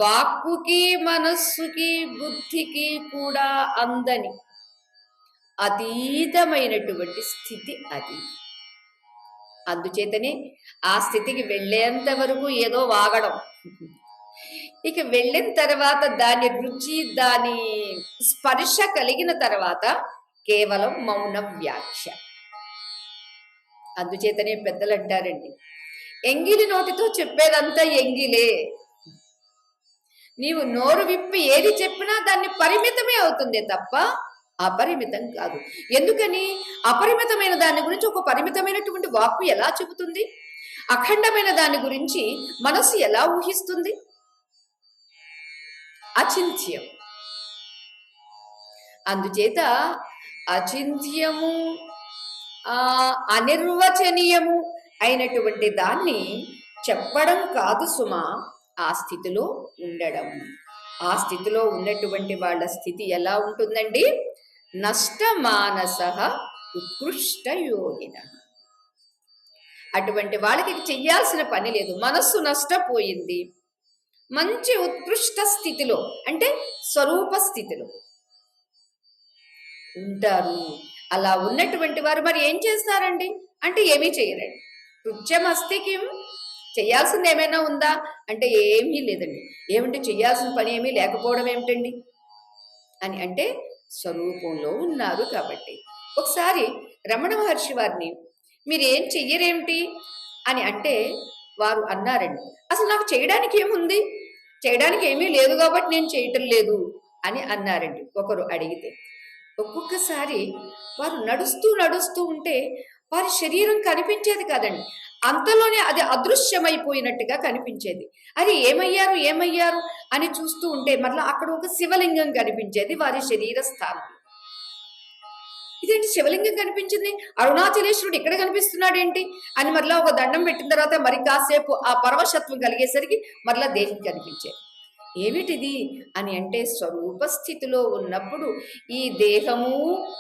వాక్కుకి మనస్సుకి బుద్ధికి కూడా అందని అతీతమైనటువంటి స్థితి అది. అందుచేతనే ఆ స్థితికి వెళ్ళేంత వరకు ఏదో వాగడం, ఇక వెళ్ళిన తర్వాత దాని రుచి, దాని స్పర్శ కలిగిన తర్వాత కేవలం మౌన వ్యాఖ్య. అందుచేతనే పెద్దలు అంటారండి, ఎంగిలి నోటితో చెప్పేదంతా ఎంగిలే. నీవు నోరు విప్పి ఏది చెప్పినా దాన్ని పరిమితమే అవుతుంది తప్ప అపరిమితం కాదు. ఎందుకని? అపరిమితమైన దాని గురించి ఒక పరిమితమైనటువంటి వాక్కు ఎలా చెబుతుంది? అఖండమైన దాని గురించి మనసు ఎలా ఊహిస్తుంది? అచింత్యం. అందుచేత అచింత్యము అనిర్వచనీయము అయినటువంటి దాన్ని చెప్పడం కాదు సుమా, ఆ స్థితిలో ఉండడం. ఆ స్థితిలో ఉన్నటువంటి వాళ్ళ స్థితి ఎలా ఉంటుందండి? నష్టమానస ఉత్కృష్ట యోగిన. అటువంటి వాళ్ళకి చెయ్యాల్సిన పని లేదు. మనస్సు నష్టపోయింది, మంచి ఉత్కృష్ట స్థితిలో అంటే స్వరూప స్థితిలో ఉంటారు. అలా ఉన్నటువంటి వారు మరి ఏం చేస్తారండి అంటే ఏమీ చేయరండి. కృత్యమస్తికి చెయ్యాల్సింది ఏమైనా ఉందా అంటే ఏమీ లేదండి. ఏమిటి చెయ్యాల్సిన పని ఏమీ లేకపోవడం ఏమిటండి అని అంటే స్వరూపంలో ఉన్నారు కాబట్టి. ఒకసారి రమణ మహర్షి వారిని మీరేం చెయ్యరేమిటి అని అంటే వారు అన్నారండి, అసలు నాకు చేయడానికి ఏముంది, చేయడానికి ఏమీ లేదు కాబట్టి నేను చేయటం లేదు అని అన్నారండి ఒకరు అడిగితే. ఒక్కొక్కసారి వారు నడుస్తూ నడుస్తూ ఉంటే వారి శరీరం కనిపించేది కాదండి, అంతలోనే అది అదృశ్యమైపోయినట్టుగా కనిపించేది. అది ఏమయ్యారు ఏమయ్యారు అని చూస్తూ ఉంటే మరలా అక్కడ ఒక శివలింగం కనిపించేది వారి శరీర స్థానం. ఇదేంటి శివలింగం కనిపించింది, అరుణాచలేశ్వరుడు ఇక్కడ కనిపిస్తున్నాడేంటి అని మరలా ఒక దండం పెట్టిన తర్వాత మరి కాసేపు ఆ పరవశత్వం కలిగేసరికి మరలా దేహం కనిపించేది. ఏమిటిది అని అంటే స్వరూప స్థితిలో ఉన్నప్పుడు ఈ దేహము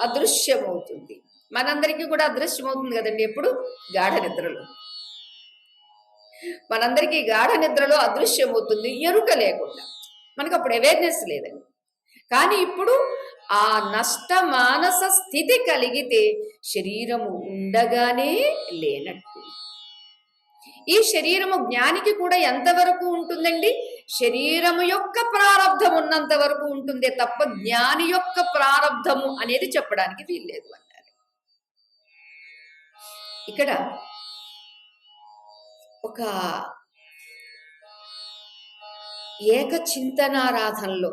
అదృశ్యమవుతుంది. మనందరికీ కూడా అదృశ్యమవుతుంది కదండి. ఎప్పుడు? గాఢ నిద్రలో. మనందరికీ గాఢ నిద్రలో అదృశ్యమవుతుంది, ఎరుక లేకుండా. మనకు అప్పుడు అవేర్నెస్ లేదండి. కానీ ఇప్పుడు ఆ నష్ట మానస స్థితి కలిగితే శరీరము ఉండగానే లేనట్టు. ఈ శరీరము జ్ఞానికి కూడా ఎంతవరకు ఉంటుందండి? శరీరము యొక్క ప్రారంధం ఉన్నంత వరకు ఉంటుందే తప్ప జ్ఞాని యొక్క ప్రారంధము అనేది చెప్పడానికి వీల్లేదు అన్నారు. ఇక్కడ ఒక ఏకచింతనారాధనలో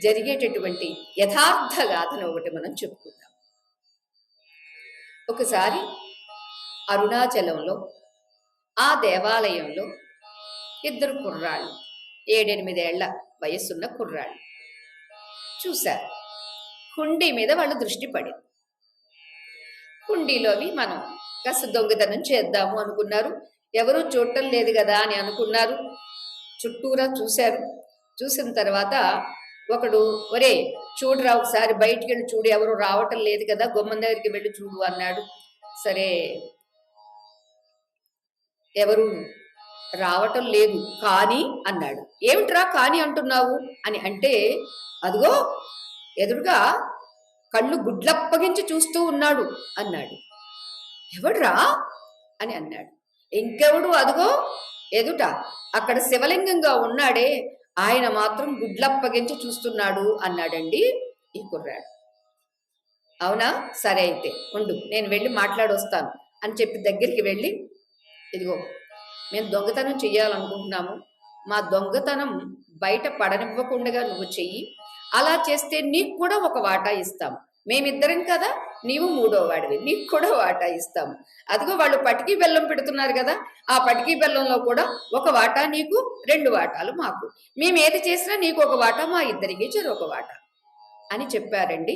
జరిగేటటువంటి యథార్థ గాథను ఒకటి మనం చెప్పుకుందాం. ఒకసారి అరుణాచలంలో ఆ దేవాలయంలో ఇద్దరు కుర్రాళ్ళు, 7-8 ఏళ్ల వయస్సున్న కుర్రాళ్ళు చూశారు. హుండీ మీద వాళ్ళు దృష్టి పడింది. హుండీలోవి మనం కాస్త దొంగతనం చేద్దాము అనుకున్నారు. ఎవరూ చూడటం లేదు కదా అని అనుకున్నారు. చుట్టూరా చూశారు. చూసిన తర్వాత ఒకడు, ఒరే చూడురా ఒకసారి బయటికి వెళ్ళి చూడు, ఎవరు రావటం లేదు కదా, గుమ్మం దగ్గరికి వెళ్ళి చూడు అన్నాడు. సరే ఎవరు రావటం లేదు కానీ అన్నాడు. ఏమిట్రా కానీ అంటున్నావు అని అంటే, అదిగో ఎదురుగా కళ్ళు గుడ్లప్పగించి చూస్తూ ఉన్నాడు అన్నాడు. ఎవడ్రా అని అన్నాడు. ఇంకెవడు, అదిగో ఎదుట అక్కడ శివలింగంగా ఉన్నాడే ఆయన మాత్రం గుడ్లప్పగించి చూస్తున్నాడు అన్నాడండి ఈ కుర్రాడు. అవునా, సరే అయితే ఉండు నేను వెళ్ళి మాట్లాడొస్తాను అని చెప్పి దగ్గరికి వెళ్ళి, ఇదిగో మేము దొంగతనం చెయ్యాలనుకుంటున్నాము, మా దొంగతనం బయట పడనివ్వకుండా నువ్వు చెయ్యి, అలా చేస్తే నీకు కూడా ఒక వాటా ఇస్తాము. మేమిద్దరం కదా, నీవు 3వ వాడివి, నీకు కూడా వాటా ఇస్తాము. అదిగో వాళ్ళు పటికీ బెల్లం పెడుతున్నారు కదా, ఆ పటికీ బెల్లంలో కూడా ఒక వాటా నీకు, 2 వాటాలు మాకు, మేము ఏది చేసినా నీకు ఒక వాటా, మా ఇద్దరికి చెరొక వాటా అని చెప్పారండి.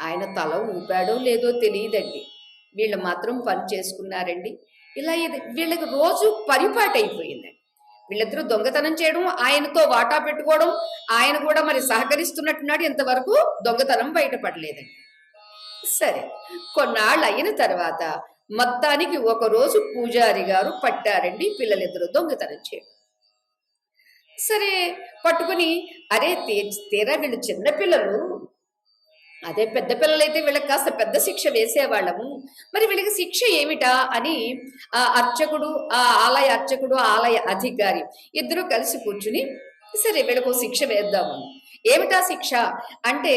ఆయన తల ఊపాడో లేదో తెలియదండి. వీళ్ళు మాత్రం పని చేసుకున్నారండి. ఇలా వీళ్ళకి రోజు పరిపాటి అయిపోయిందండి. వీళ్ళిద్దరూ దొంగతనం చేయడం, ఆయనతో వాటా పెట్టుకోవడం, ఆయన కూడా మరి సహకరిస్తున్నట్టున్నాడు. ఇంతవరకు దొంగతనం బయటపడలేదండి. సరే కొన్నాళ్ళు అయిన తర్వాత మొత్తానికి ఒకరోజు పూజారి గారు పట్టారండి పిల్లలిద్దరూ దొంగతనం చేయడం. సరే పట్టుకుని, అరే తీరా వీళ్ళు చిన్నపిల్లలు, అదే పెద్ద పిల్లలైతే వీళ్ళకి కాస్త పెద్ద శిక్ష వేసేవాళ్ళము, మరి వీళ్ళకి శిక్ష ఏమిటా అని ఆ అర్చకుడు, ఆ ఆలయ అర్చకుడు, ఆలయ అధికారి ఇద్దరు కలిసి కూర్చుని, సరే వీళ్ళకు శిక్ష వేద్దాము. ఏమిటా శిక్ష అంటే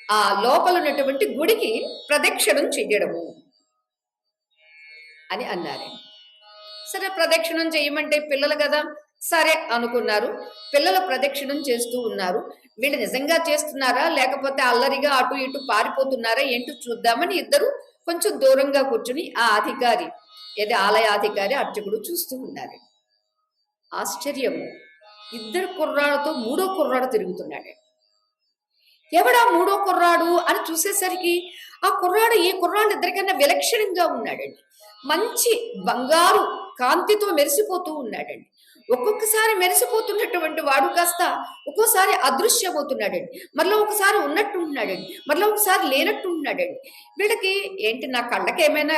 ఆ లోపల ఉన్నటువంటి గుడికి ప్రదక్షిణం చెయ్యడము అని అన్నారండి. సరే ప్రదక్షిణం చేయమంటే పిల్లలు కదా, సరే అనుకున్నారు. పిల్లలు ప్రదక్షిణం చేస్తూ ఉన్నారు. వీళ్ళు నిజంగా చేస్తున్నారా లేకపోతే అల్లరిగా అటు ఇటు పారిపోతున్నారా ఏంటో చూద్దామని ఇద్దరు కొంచెం దూరంగా కూర్చుని ఆ అధికారి, ఏది ఆలయాధికారి అర్చకుడు చూస్తూ ఉన్నారు. ఆశ్చర్యము, ఇద్దరు కుర్రాళ్ళతో మూడో కుర్రాడు తిరుగుతున్నాడు. ఎవడా మూడో కుర్రాడు అని చూసేసరికి ఆ కుర్రాడు ఈ కుర్రాడు ఇద్దరికన్నా విలక్షణంగా ఉన్నాడండి. మంచి బంగారు కాంతితో మెరిసిపోతూ ఉన్నాడండి. ఒక్కొక్కసారి మెరిసిపోతున్నటువంటి వాడు కాస్త ఒక్కోసారి అదృశ్యమవుతున్నాడండి. మరలా ఒకసారి ఉన్నట్టు ఉంటున్నాడండి, మరలా ఒకసారి లేనట్టు ఉంటున్నాడండి. వీళ్ళకి ఏంటి నా కళ్ళకి ఏమైనా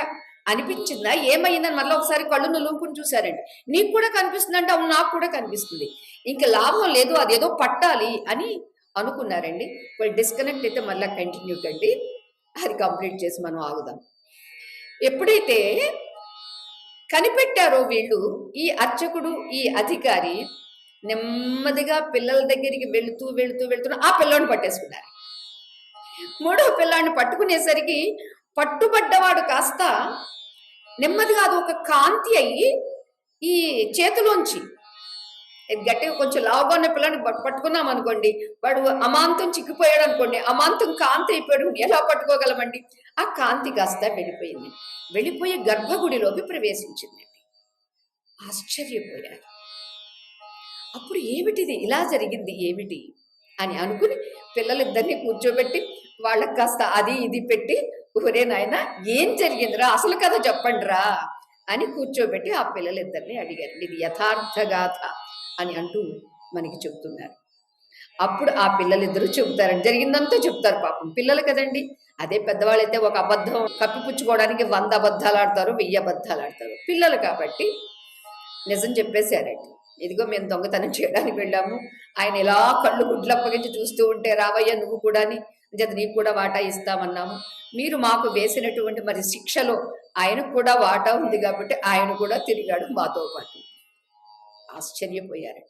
అనిపించిందా, ఏమైందని మరలా ఒకసారి కళ్ళు నులుముకుని చూశారండి. నీకు కూడా కనిపిస్తుందంటే అవును నాకు కూడా కనిపిస్తుంది, ఇంక లాభం లేదు అదేదో పట్టాలి అని అనుకున్నారండి. వాళ్ళు డిస్కనెక్ట్ అయితే మళ్ళీ కంటిన్యూ కండి, అది కంప్లీట్ చేసి మనం ఆగుదాం. ఎప్పుడైతే కనిపెట్టారో వీళ్ళు, ఈ అర్చకుడు ఈ అధికారి నెమ్మదిగా పిల్లల దగ్గరికి వెళుతూ వెళుతూ వెళుతూ ఆ పిల్లోని పట్టేసుకున్నారు. మూడో పిల్లాన్ని పట్టుకునేసరికి పట్టుబడ్డవాడు కాస్త నెమ్మదిగా అది ఒక కాంతి అయ్యి ఈ చేతిలోంచి గట్టిగా కొంచెం లావుగా ఉన్న పిల్లని పట్టుకున్నాం అనుకోండి, వాడు అమాంతం చిక్కిపోయాడు అనుకోండి, అమాంతం కాంతి అయిపోయాడు, ఎలా పట్టుకోగలమండి? ఆ కాంతి కాస్త వెళ్ళిపోయింది. వెళ్ళిపోయి గర్భగుడిలోకి ప్రవేశించిందండి. ఆశ్చర్యపోయారు. అప్పుడు ఏమిటిది, ఇలా జరిగింది ఏమిటి అని అనుకుని పిల్లలిద్దరిని కూర్చోబెట్టి వాళ్ళకి కాస్త అది ఇది పెట్టి, ఊరే నాయన ఏం జరిగిందిరా, అసలు కథ చెప్పండిరా అని కూర్చోబెట్టి ఆ పిల్లలిద్దరిని అడిగారు. ఇది యథార్థ గాథ అని అంటూ మనకి చెబుతున్నారు. అప్పుడు ఆ పిల్లలిద్దరూ చెబుతారండి, జరిగిందంతా చెప్తారు. పాపం పిల్లలు కదండి. అదే పెద్దవాళ్ళైతే ఒక అబద్ధం కప్పిపుచ్చుకోవడానికి 100 అబద్ధాలు ఆడతారు, 1000 అబద్ధాలు ఆడతారు. పిల్లలు కాబట్టి నిజం చెప్పేశారండి. ఇదిగో మేము దొంగతనం చేయడానికి వెళ్ళాము, ఆయన ఇలా కళ్ళు గుడ్లు అప్పగించి చూస్తూ ఉంటే రావయ్య నువ్వు కూడాని, అంటే నీకు కూడా వాటా ఇస్తామన్నాము. మీరు మాకు వేసినటువంటి మరి శిక్షలో ఆయనకు కూడా వాటా ఉంది కాబట్టి ఆయన కూడా తిరిగాడు మాతో పాటు. ఆశ్చర్యపోయారు.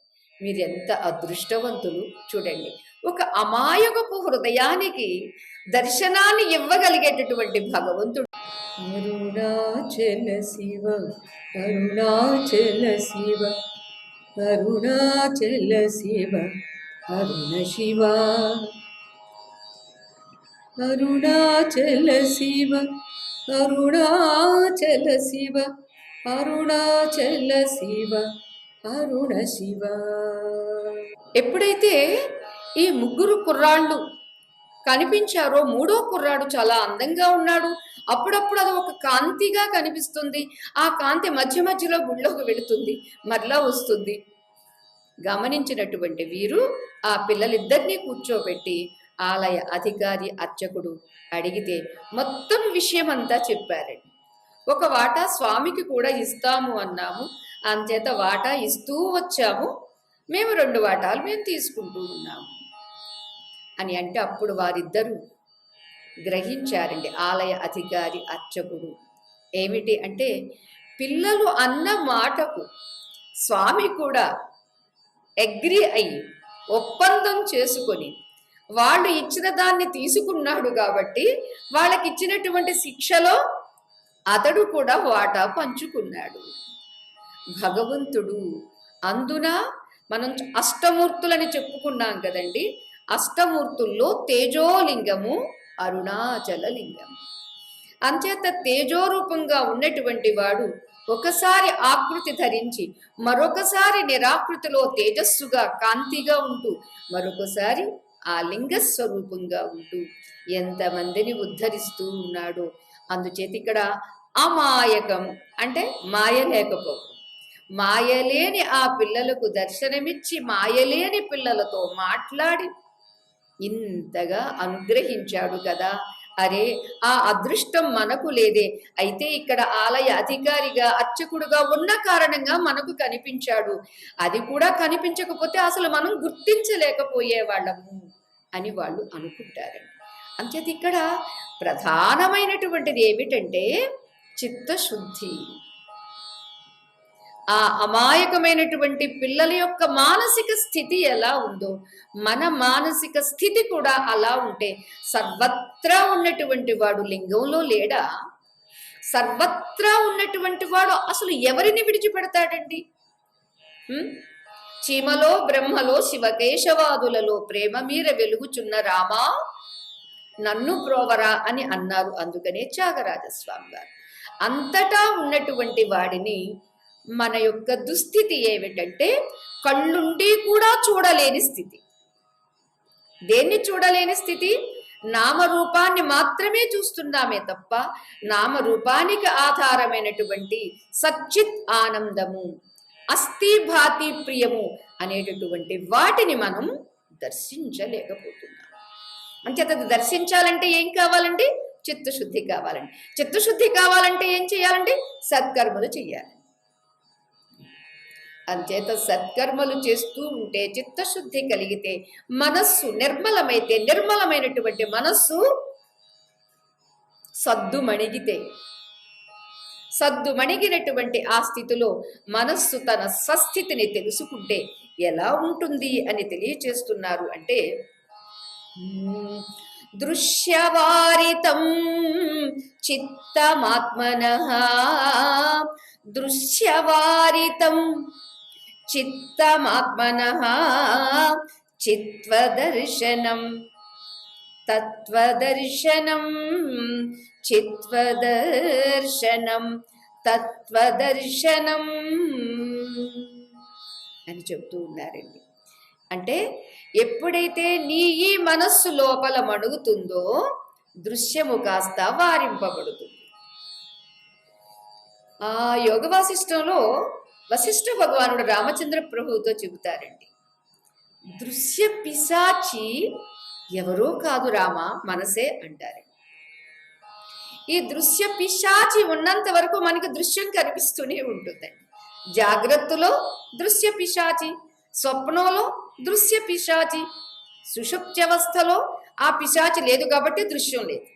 మీరు ఎంత అదృష్టవంతులు చూడండి. ఒక అమాయకపు హృదయానికి దర్శనాన్ని ఇవ్వగలిగేటటువంటి భగవంతుడు. అరుణాచల శివ అరుణాచల శివ అరుణాచల శివ అరుణ శివ అరుణాచల శివ అరుణాచల శివ అరుణాచల శివ అరుణ శివ. ఎప్పుడైతే ఈ ముగ్గురు కుర్రాళ్ళు కనిపించారో మూడో కుర్రాడు చాలా అందంగా ఉన్నాడు. అప్పుడప్పుడు అది ఒక కాంతిగా కనిపిస్తుంది. ఆ కాంతి మధ్య మధ్యలో గుళ్ళోకి వెళుతుంది, మరలా వస్తుంది. గమనించినటువంటి వీరు ఆ పిల్లలిద్దరినీ కూర్చోబెట్టి ఆలయ అధికారి అర్చకుడు అడిగితే మొత్తం విషయం అంతా చెప్పారండి. ఒక వాటా స్వామికి కూడా ఇస్తాము అన్నాము, అంచేత వాటా ఇస్తూ వచ్చాము, మేము 2 వాటాలు మేము తీసుకుంటూ ఉన్నాము అని అంటే అప్పుడు వారిద్దరూ గ్రహించారండి, ఆలయ అధికారి అర్చకుడు. ఏమిటి అంటే పిల్లలు అన్న మాటకు స్వామి కూడా అగ్రి అయ్యి ఒప్పందం చేసుకొని వాళ్ళు ఇచ్చిన దాన్ని తీసుకున్నాడు కాబట్టి వాళ్ళకి ఇచ్చినటువంటి శిక్షలో అతడు కూడా వాటా పంచుకున్నాడు. భగవంతుడు అందున మనం అష్టమూర్తులని చెప్పుకున్నాం కదండి. అష్టమూర్తుల్లో తేజోలింగము అరుణాచల లింగము. అంచేత తేజోరూపంగా ఉన్నటువంటి వాడు ఒకసారి ఆకృతి ధరించి మరొకసారి నిరాకృతిలో తేజస్సుగా కాంతిగా ఉంటూ మరొకసారి ఆ లింగ స్వరూపంగా ఉంటూ ఎంతమందిని ఉద్ధరిస్తూ ఉన్నాడు. అందుచేత ఇక్కడ అమాయకం అంటే మాయ లేకపోవడం, మాయలేని ఆ పిల్లలకు దర్శనమిచ్చి మాయలేని పిల్లలతో మాట్లాడి ఇంతగా అనుగ్రహించాడు కదా. అరే ఆ అదృష్టం మనకు లేదే, అయితే ఇక్కడ ఆలయ అధికారిగా అర్చకుడుగా ఉన్న కారణంగా మనకు కనిపించాడు, అది కూడా కనిపించకపోతే అసలు మనం గుర్తించలేకపోయే వాళ్ళము అని వాళ్ళు అనుకుంటారండి. అంచేత ఇక్కడ ప్రధానమైనటువంటిది ఏమిటంటే చిత్తశుద్ధి. ఆ అమాయకమైనటువంటి పిల్లల యొక్క మానసిక స్థితి ఎలా ఉందో మన మానసిక స్థితి కూడా అలా ఉంటే సర్వత్రా ఉన్నటువంటి వాడు లింగంలో లేడా? సర్వత్రా ఉన్నటువంటి వాడు అసలు ఎవరిని విడిచిపెడతాడండి? చీమలో బ్రహ్మలో శివకేశవాదులలో ప్రేమ మీర వెలుగుచున్న రామా నన్ను ప్రోవరా అని అన్నారు. అందుకనే త్యాగరాజస్వామి గారు. అంతటా ఉన్నటువంటి వాడిని మన యొక్క దుస్థితి ఏమిటంటే కళ్ళుండి కూడా చూడలేని స్థితి. దేన్ని చూడలేని స్థితి? నామరూపాన్ని మాత్రమే చూస్తున్నామే తప్ప నామరూపానికి ఆధారమైనటువంటి సచ్చిత్ ఆనందము, అస్థి భాతి ప్రియము అనేటటువంటి వాటిని మనం దర్శించలేకపోతున్నాం. అంచేత దర్శించాలంటే ఏం కావాలండి? చిత్తశుద్ధి కావాలండి. చిత్తశుద్ధి కావాలంటే ఏం చేయాలండి? సత్కర్మలు చెయ్యాలి. అంచేత సత్కర్మలు చేస్తూ ఉంటే చిత్తశుద్ధి కలిగితే మనస్సు నిర్మలమైతే, నిర్మలమైనటువంటి మనస్సు సద్దుమణిగినటువంటి ఆ స్థితిలో మనస్సు తన స్వస్థితిని తెలుసుకుంటే ఎలా ఉంటుంది అని తెలియచేస్తున్నారు. అంటే దృశ్యవారితం చిత్తమాత్మనః, దృశ్యవారితం చిత్తమాత్మనః చిత్వదర్శనం తత్వదర్శనం చిత్వదర్శనం తత్వదర్శనం అని చెప్తూ ఉన్నారండి. అంటే ఎప్పుడైతే నీ ఈ మనస్సు లోపల మణుగుతుందో దృశ్యము కాస్త వారింపబడుతుంది. ఆ యోగ వాసిష్టంలో వశిష్ఠ భగవానుడు రామచంద్ర ప్రభువుతో చెబుతారండి, దృశ్య పిశాచి ఎవరో కాదు రామ, మనసే అంటారండి. ఈ దృశ్య పిశాచి ఉన్నంత వరకు మనకి దృశ్యం కనిపిస్తూనే ఉంటుందండి. జాగ్రత్తలో దృశ్య పిశాచి, స్వప్నంలో దృశ్య పిశాచి, సుషుప్త్యవస్థలో ఆ పిశాచి లేదు కాబట్టి దృశ్యం లేదు.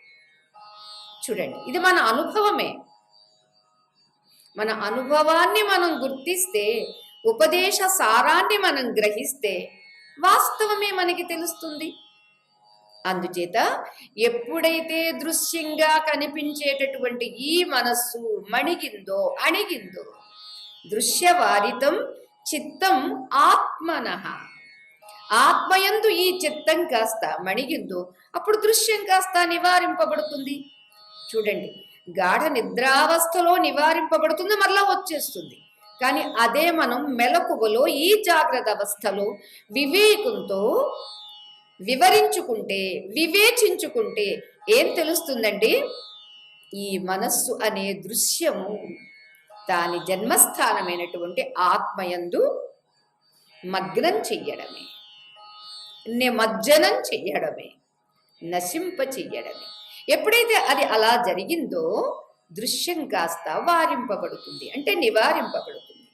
చూడండి, ఇది మన అనుభవమే. మన అనుభవాన్ని మనం గుర్తిస్తే, ఉపదేశ సారాన్ని మనం గ్రహిస్తే వాస్తవమే మనకి తెలుస్తుంది. అందుచేత ఎప్పుడైతే దృశ్యంగా కనిపించేటటువంటి ఈ మనస్సు అణిగిందో దృశ్యవారితం చిత్తం ఆత్మనః, ఆత్మయందు ఈ చిత్తం కాస్త మణిగిందో అప్పుడు దృశ్యం కాస్త నివారింపబడుతుంది. చూడండి, గాఢ నిద్రావస్థలో నివారింపబడుతుంది, మరలా వచ్చేస్తుంది. కానీ అదే మనం మెలకువలో ఈ జాగ్రత్త అవస్థలో వివేకంతో వివరించుకుంటే, వివేచించుకుంటే ఏం తెలుస్తుందండి? ఈ మనస్సు అనే దృశ్యము దాని జన్మస్థానమైనటువంటి ఆత్మయందు మగ్నం చెయ్యడమే, నిమజ్జనం చెయ్యడమే, నశింప చెయ్యడమే. ఎప్పుడైతే అది అలా జరిగిందో దృశ్యం కాస్త వారింపబడుతుంది, అంటే నివారింపబడుతుంది.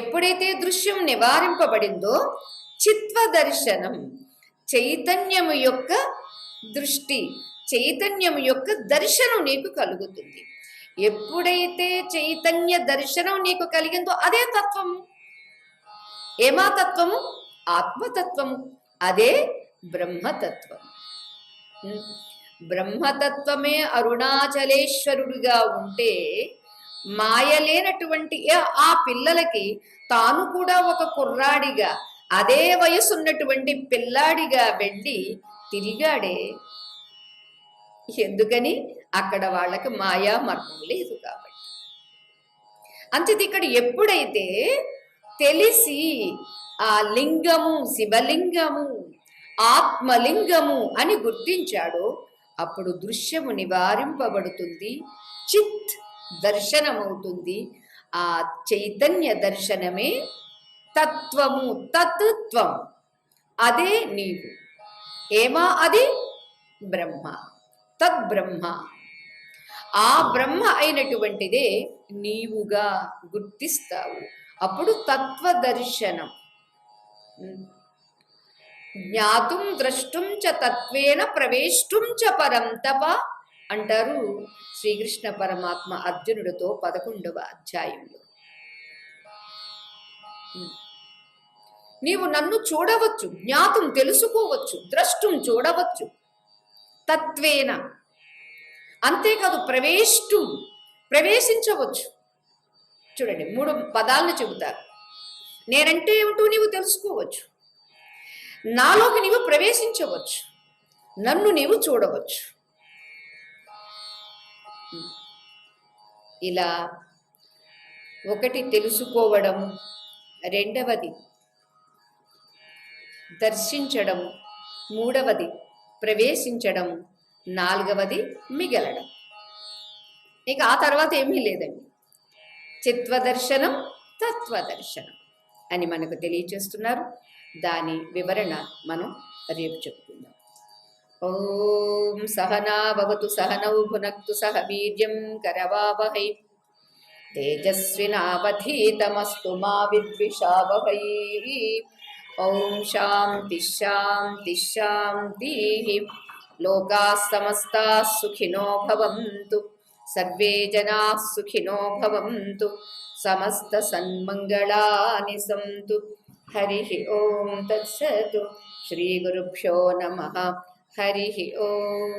ఎప్పుడైతే దృశ్యం నివారింపబడిందో చిత్వదర్శనం, చైతన్యము యొక్క దృష్టి, చైతన్యము యొక్క దర్శనం నీకు కలుగుతుంది. ఎప్పుడైతే చైతన్య దర్శనం నీకు కలిగిందో అదే తత్వము. ఏమా తత్వము? ఆత్మతత్వము. అదే బ్రహ్మతత్వం. బ్రహ్మతత్వమే అరుణాచలేశ్వరుడిగా ఉంటే మాయలేనటువంటి ఆ పిల్లలకి తాను కూడా ఒక కుర్రాడిగా, అదే వయసు ఉన్నటువంటి పిల్లాడిగా వెళ్ళి తిరిగాడే. ఎందుకని? అక్కడ వాళ్ళకి మాయా మర్మం లేదు కాబట్టి. అంతేది ఇక్కడ ఎప్పుడైతే తెలిసి ఆ లింగము శివలింగము ఆత్మలింగము అని గుర్తించాడో అప్పుడు దృశ్యము నివారింపబడుతుంది, చిత్ దర్శనమవుతుంది. ఆ చైతన్య దర్శనమే తత్వము, తత్వం. అదే నీవు. ఏమా అది? బ్రహ్మ, తద్బ్రహ్మ. ఆ బ్రహ్మ అయినటువంటిదే నీవుగా గుర్తిస్తావు. అప్పుడు తత్వదర్శనం. జ్ఞాతుం ద్రష్టుం చ తత్వేన ప్రవేష్టుం చ పరం తప అంటారు శ్రీకృష్ణ పరమాత్మ అర్జునుడితో 11వ అధ్యాయంలో. నీవు నన్ను చూడవచ్చు, జ్ఞాతుం తెలుసుకోవచ్చు, ద్రష్టుం చూడవచ్చు, తత్వేన అంతేకాదు ప్రవేశించవచ్చు. చూడండి, 3 పదాలను చెబుతారు. నేనంటే ఏమిటో నీవు తెలుసుకోవచ్చు, నాలోకి నీవు ప్రవేశించవచ్చు, నన్ను నీవు చూడవచ్చు. ఇలా ఒకటి తెలుసుకోవడం, రెండవది దర్శించడం, మూడవది ప్రవేశించడం, నాలుగవది మిగలడం. ఇక ఆ తర్వాత ఏమీ లేదండి. చిత్వదర్శనం, తత్వదర్శనం అని మనకు తెలియచేస్తున్నారు. దాని వివరణ మనం రేపు చెప్పుకుందాం. ఓం సహనా భవతు సహనౌ భునక్తు సహ వీర్యం కరవావహై తేజస్వినావధీతమస్తు మా విద్విషావహై. ఓం శాంతి శాంతి శాంతి. లోకాః సమస్తాః సుఖినో భవంతు, సర్వే జనాః సుఖినో భవంతు, సమస్త సన్మంగళాని సంతు. హరి ఓం తత్సత్. శ్రీ గురుభ్యో నమః. హరి ఓం.